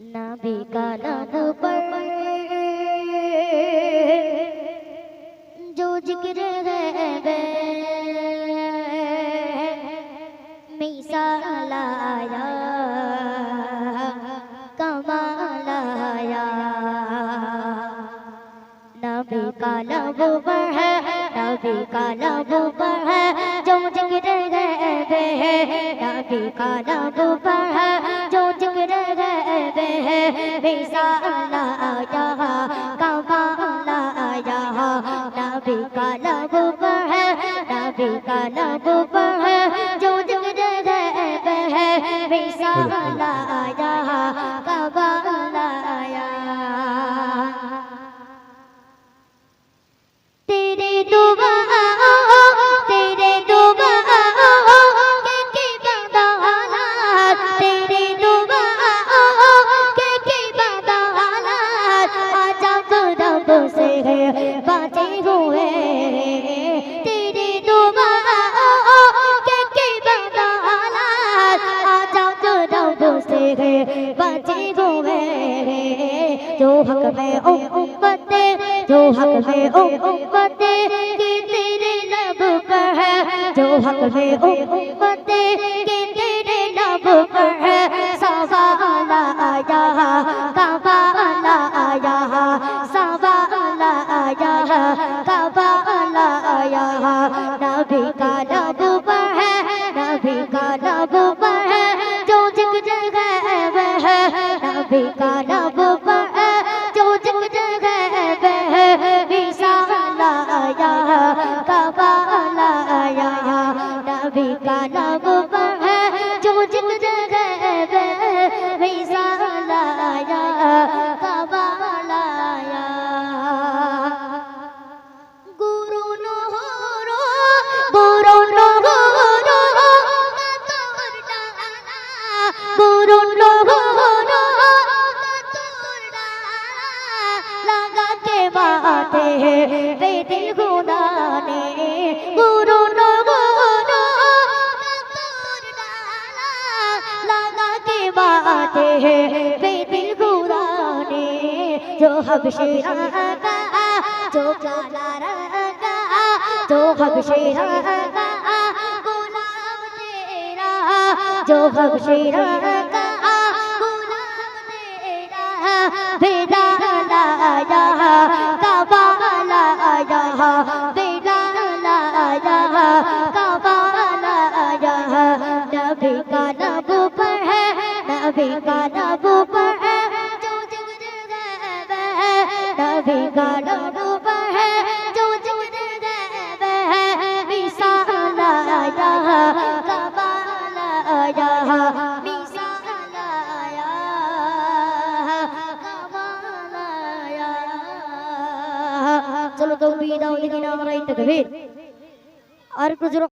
नबी का नाम पर जो जिक्र है मिसाल आया कमाल आया। नबी का नाम पर है, नबी का नाम पर है जो जिक्र है, नबी का नाम पर है जो जिक्र है मिसाल आया कमाल आया। नबी का नाम पर है, नबी का नाम पर है जो जिक्र है मिसाल आया कमाल आया। तेरे दुआ तेरे दुआ के बदौलत, तेरे दुआ के बदौलत अजब रब से बचे हुए। तेरे दुआ के बदौलत अजब रब से बचे हुए। जो हक में उम्मत, जो हक में उम्मत के तेरे लब पर है, जो हक में उम्मत के तेरे लब पर है सवाल आया कमाल आया, सवाल आया कमाल आया। नबी का लब पर है, नबी का लब पर है जो जिक्र है, नबी का लब पर है जो जिक्र है मिसाल आया कमाल आया। नबी का लब पर है जो जिक्र है मिसाल आया कमाल आया। गुरु नूरो गुरु नूरो गुरु नूरो लगा के बाते बेदिल खुदा ने, गुरु नूरो लगा के बाते बेदिल खुदा ने। जो हबशे रंगा, जो काला रंगा, जो हबशे रंगा गुलाम तेरा, जो हबशे रंगा गुलाम तेरा बेदाल आया कमाल आया, बेदाल आया कमाल आया। नबी का नाम पर है, नबी का नाम पर है जो जिक्र है, नबी का नाम पर है जो जिक्र है मिसाल आया कमाल आया, मिसाल आया कमाल आया। चलो तो बीदाओ लेकिन नाराए तकबीर और कुछ